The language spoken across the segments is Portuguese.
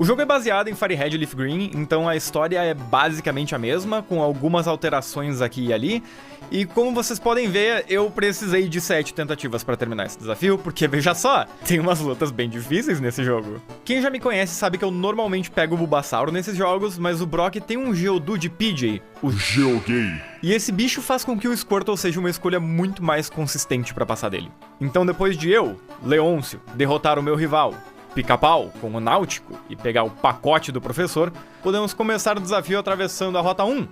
O jogo é baseado em Fire Red e Leaf Green, então a história é basicamente a mesma, com algumas alterações aqui e ali. E como vocês podem ver, eu precisei de 7 tentativas para terminar esse desafio, porque veja só, tem umas lutas bem difíceis nesse jogo. Quem já me conhece sabe que eu normalmente pego o Bulbasaur nesses jogos, mas o Brock tem um Geodude PJ, o Geogay. E esse bicho faz com que o Squirtle seja uma escolha muito mais consistente para passar dele. Então depois de eu, Leôncio, derrotar o meu rival, Pica-Pau, com o Náutico, e pegar o pacote do professor, podemos começar o desafio atravessando a Rota 1,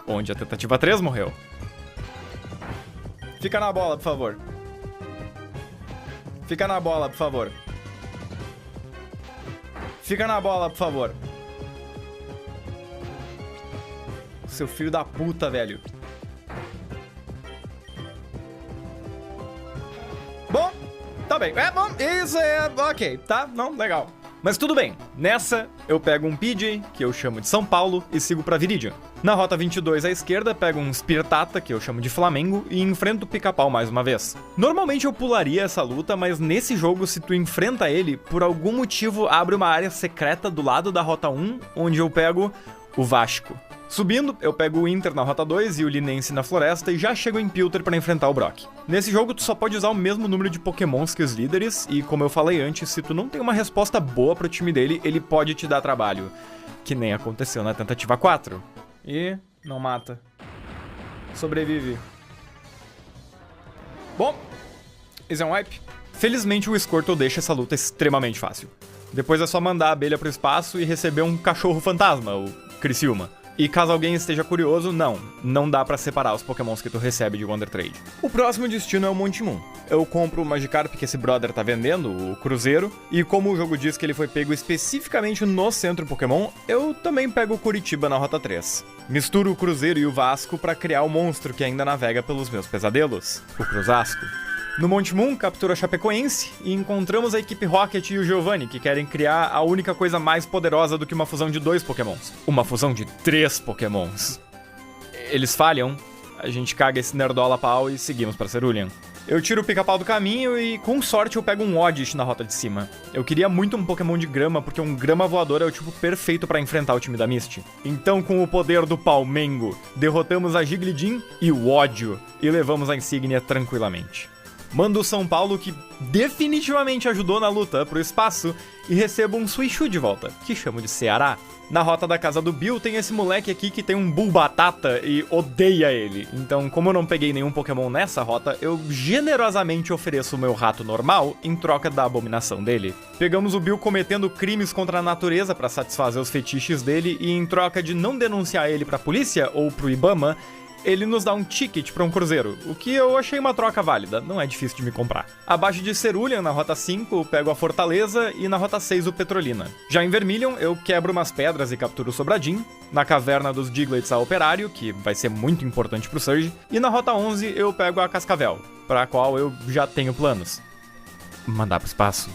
onde a tentativa 3 morreu. Fica na bola, por favor. Fica na bola, por favor. Fica na bola, por favor. Seu filho da puta, velho. Bom, tá bem. É bom, isso é ok, tá? Não, legal. Mas tudo bem, nessa eu pego um PJ, que eu chamo de São Paulo, e sigo pra Viridian. Na rota 22 à esquerda, pego um Spirtata, que eu chamo de Flamengo, e enfrento o Pica-Pau mais uma vez. Normalmente eu pularia essa luta, mas nesse jogo, se tu enfrenta ele, por algum motivo abre uma área secreta do lado da rota 1, onde eu pego o Vasco. Subindo, eu pego o Inter na rota 2 e o Linense na floresta e já chego em Pilter pra enfrentar o Brock. Nesse jogo, tu só pode usar o mesmo número de pokémons que os líderes, e como eu falei antes, se tu não tem uma resposta boa pro time dele, ele pode te dar trabalho. Que nem aconteceu na tentativa 4. E não mata. Sobrevive. Bom, esse é um wipe. Felizmente o Squirtle deixa essa luta extremamente fácil. Depois é só mandar a abelha pro espaço e receber um cachorro fantasma, o Criciúma. E caso alguém esteja curioso, não dá pra separar os pokémons que tu recebe de Wonder Trade. O próximo destino é o Monte Moon. Eu compro o Magikarp que esse brother tá vendendo, o Cruzeiro, e como o jogo diz que ele foi pego especificamente no centro Pokémon, eu também pego o Curitiba na Rota 3. Misturo o Cruzeiro e o Vasco pra criar o monstro que ainda navega pelos meus pesadelos, o Cruzasco. No Monte Moon, captura a Chapecoense e encontramos a equipe Rocket e o Giovanni, que querem criar a única coisa mais poderosa do que uma fusão de 2 pokémons. Uma fusão de 3 pokémons. Eles falham, a gente caga esse nerdola pau e seguimos pra Cerulean. Eu tiro o Pica-Pau do caminho e, com sorte, eu pego um Oddish na rota de cima. Eu queria muito um Pokémon de grama, porque um grama voador é o tipo perfeito pra enfrentar o time da Misty. Então, com o poder do Palmengo, derrotamos a Jigglypuff e o ódio, e levamos a insígnia tranquilamente. Mando o São Paulo, que definitivamente ajudou na luta, pro espaço, e recebo um Suichu de volta, que chamo de Ceará. Na rota da casa do Bill tem esse moleque aqui que tem um Bulbatata e odeia ele. Então, como eu não peguei nenhum Pokémon nessa rota, eu generosamente ofereço o meu rato normal em troca da abominação dele. Pegamos o Bill cometendo crimes contra a natureza pra satisfazer os fetiches dele e em troca de não denunciar ele pra polícia ou pro Ibama, ele nos dá um ticket pra um cruzeiro, o que eu achei uma troca válida, não é difícil de me comprar. Abaixo de Cerulean, na rota 5, eu pego a Fortaleza e na rota 6 o Petrolina. Já em Vermilion, eu quebro umas pedras e capturo o Sobradinho. Na caverna dos Diglets a Operário, que vai ser muito importante pro Surge. E na rota 11 eu pego a Cascavel, pra qual eu já tenho planos. Mandar pro espaço.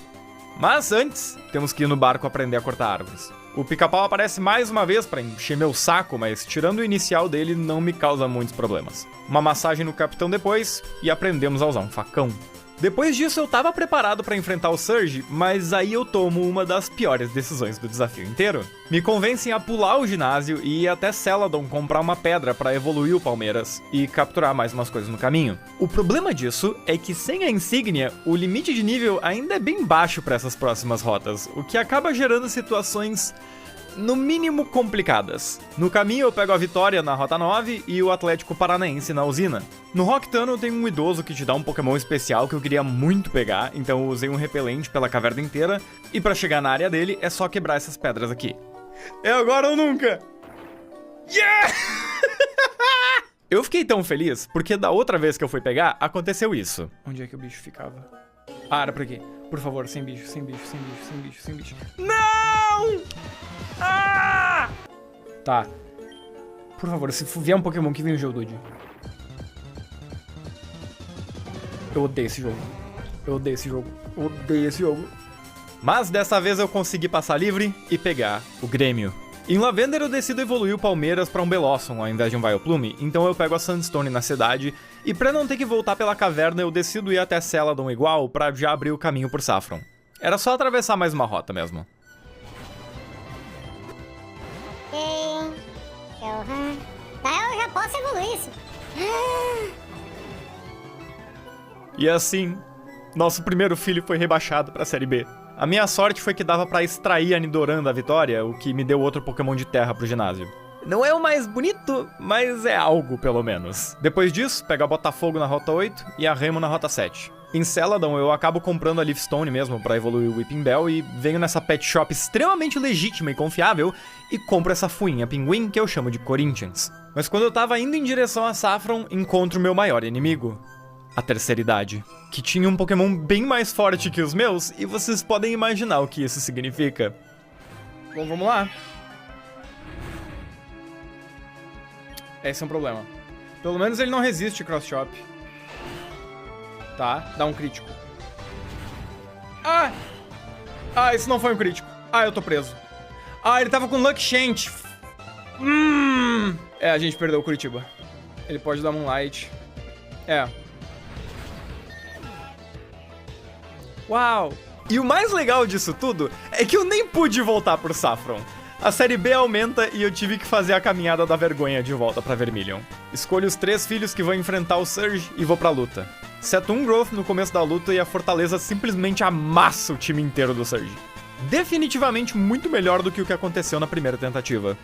Mas antes, temos que ir no barco aprender a cortar árvores. O Pica-Pau aparece mais uma vez pra encher meu saco, mas tirando o inicial dele não me causa muitos problemas. Uma massagem no capitão depois e aprendemos a usar um facão. Depois disso eu tava preparado pra enfrentar o Surge, mas aí eu tomo uma das piores decisões do desafio inteiro. Me convencem a pular o ginásio e ir até Celadon comprar uma pedra pra evoluir o Palmeiras e capturar mais umas coisas no caminho. O problema disso é que sem a insígnia, o limite de nível ainda é bem baixo pra essas próximas rotas, o que acaba gerando situações no mínimo complicadas. No caminho eu pego a Vitória na rota 9 e o Atlético Paranaense na usina. No Rocktano tem um idoso que te dá um Pokémon especial que eu queria muito pegar, então eu usei um repelente pela caverna inteira, e pra chegar na área dele é só quebrar essas pedras aqui. É agora ou nunca! Yeah! Eu fiquei tão feliz porque da outra vez que eu fui pegar, aconteceu isso. Onde é que o bicho ficava? Ah, era por aqui. Por favor, sem bicho, sem bicho, sem bicho, sem bicho, sem bicho. Não! Ah! Tá. Por favor, se vier um Pokémon que vem o Geodude. Eu odeio esse jogo. Eu odeio esse jogo. Eu odeio esse jogo. Mas dessa vez eu consegui passar livre e pegar o Grêmio. Em Lavender eu decido evoluir o Palmeiras pra um Bellossom ao invés de um Vileplume, então eu pego a Sandstone na cidade, e pra não ter que voltar pela caverna eu decido ir até Celadon igual pra já abrir o caminho por Saffron. Era só atravessar mais uma rota mesmo. Ok. Uhum. Tá, eu já posso evoluir isso. E assim, nosso primeiro filho foi rebaixado pra Série B. A minha sorte foi que dava pra extrair a Nidoran da vitória, o que me deu outro Pokémon de terra pro ginásio. Não é o mais bonito, mas é algo, pelo menos. Depois disso, pego a Botafogo na Rota 8 e a Remo na Rota 7. Em Celadon, eu acabo comprando a Leaf Stone mesmo pra evoluir o Whipping Bell e venho nessa pet shop extremamente legítima e confiável e compro essa fuinha pinguim que eu chamo de Corinthians. Mas quando eu tava indo em direção a Saffron, encontro o meu maior inimigo. A terceira idade, que tinha um Pokémon bem mais forte que os meus, e vocês podem imaginar o que isso significa. Bom, vamos lá. Esse é um problema. Pelo menos ele não resiste Cross Chop. Tá, dá um crítico. Ah! Ah, isso não foi um crítico. Ah, eu tô preso. Ah, ele tava com Luck Shant. É, a gente perdeu o Curitiba. Ele pode dar Moonlight. É. Uau! E o mais legal disso tudo é que eu nem pude voltar pro Saffron. A Série B aumenta e eu tive que fazer a caminhada da vergonha de volta pra Vermilion. Escolho os 3 filhos que vão enfrentar o Surge e vou pra luta. Seto um Growth no começo da luta e a Fortaleza simplesmente amassa o time inteiro do Surge. Definitivamente muito melhor do que o que aconteceu na primeira tentativa.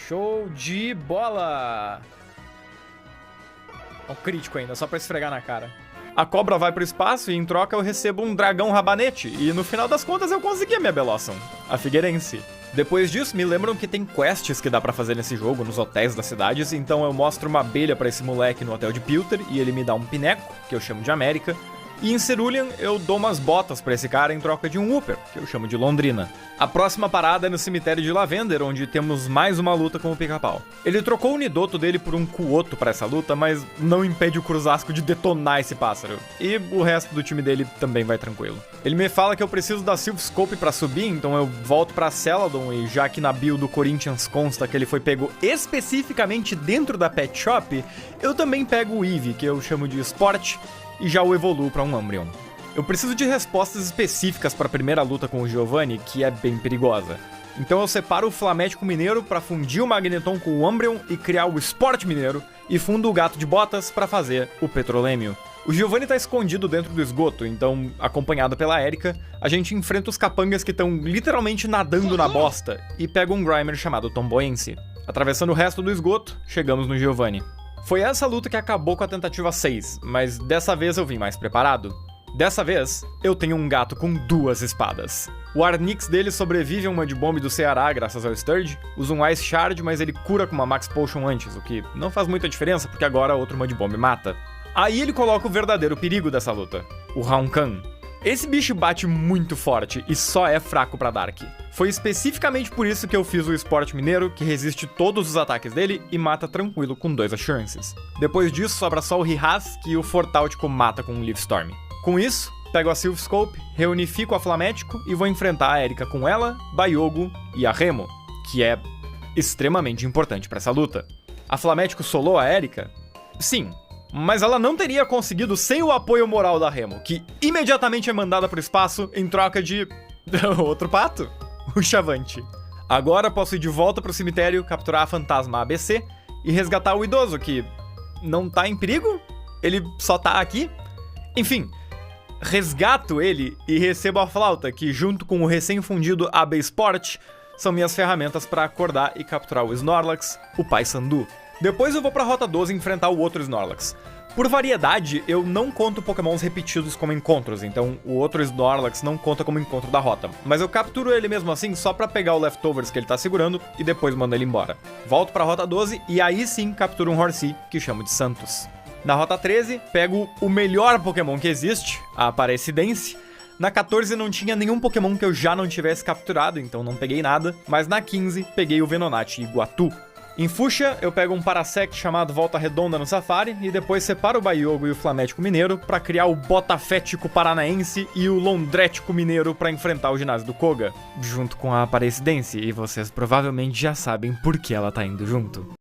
Show de bola! É um crítico ainda, só pra esfregar na cara. A cobra vai pro espaço e em troca eu recebo um dragão rabanete. E no final das contas eu consegui a minha Bellossom, a Figueirense. Depois disso, me lembram que tem quests que dá pra fazer nesse jogo, nos hotéis das cidades. Então eu mostro uma abelha pra esse moleque no hotel de Pilter e ele me dá um pineco, que eu chamo de América. E em Cerulean, eu dou umas botas pra esse cara em troca de um Wooper, que eu chamo de Londrina. A próxima parada é no cemitério de Lavender, onde temos mais uma luta com o Pica-Pau. Ele trocou o Nidoto dele por um Kuoto pra essa luta, mas não impede o Cruzasco de detonar esse pássaro. E o resto do time dele também vai tranquilo. Ele me fala que eu preciso da Silph Scope pra subir, então eu volto pra Celadon, e já que na build do Corinthians consta que ele foi pego especificamente dentro da Pet Shop, eu também pego o Eevee, que eu chamo de Sport, e já o evoluo pra um Umbreon. Eu preciso de respostas específicas para a primeira luta com o Giovanni, que é bem perigosa. Então eu separo o Flamético Mineiro para fundir o Magneton com o Umbreon e criar o Sport Mineiro, e fundo o Gato de Botas para fazer o Petrolêmio. O Giovanni tá escondido dentro do esgoto, então, acompanhado pela Erika, a gente enfrenta os capangas que estão literalmente nadando na bosta e pega um Grimer chamado Tomboense. Atravessando o resto do esgoto, chegamos no Giovanni. Foi essa luta que acabou com a tentativa 6, mas dessa vez eu vim mais preparado. Dessa vez, eu tenho um gato com 2 espadas. O Arnix dele sobrevive a um Mud Bomb do Ceará graças ao Sturge, usa um Ice Shard, mas ele cura com uma Max Potion antes, o que não faz muita diferença porque agora outro Mud Bomb mata. Aí ele coloca o verdadeiro perigo dessa luta, o Raunkan. Esse bicho bate muito forte e só é fraco pra Dark. Foi especificamente por isso que eu fiz o Sport Mineiro, que resiste todos os ataques dele e mata tranquilo com 2 Assurances. Depois disso, sobra só o Rihas, que o Fortáutico mata com um Leaf Storm. Com isso, pego a Silph Scope, reunifico a Flamético e vou enfrentar a Erika com ela, Bayogo e a Remo, que é extremamente importante pra essa luta. A Flamético solou a Erika? Sim. Mas ela não teria conseguido sem o apoio moral da Remo, que imediatamente é mandada pro espaço em troca de... outro pato, o Chavante. Agora posso ir de volta pro cemitério, capturar a fantasma ABC e resgatar o idoso, que não tá em perigo? Ele só tá aqui? Enfim, resgato ele e recebo a flauta, que junto com o recém-fundido AB Sport, são minhas ferramentas para acordar e capturar o Snorlax, o Pai Sandu. Depois eu vou pra Rota 12 enfrentar o outro Snorlax. Por variedade, eu não conto pokémons repetidos como encontros, então o outro Snorlax não conta como encontro da rota. Mas eu capturo ele mesmo assim só pra pegar o Leftovers que ele tá segurando e depois mando ele embora. Volto pra Rota 12 e aí sim capturo um Horsea, que chamo de Santos. Na Rota 13, pego o melhor Pokémon que existe, a Aparecidense. Na 14 não tinha nenhum Pokémon que eu já não tivesse capturado, então não peguei nada. Mas na 15, peguei o Venonat Iguatu. Em Fuchsia, eu pego um Parasect chamado Volta Redonda no Safari e depois separo o Bayogo e o Flamético Mineiro pra criar o Botafético Paranaense e o Londrético Mineiro pra enfrentar o ginásio do Koga, junto com a Aparecidense, e vocês provavelmente já sabem por que ela tá indo junto.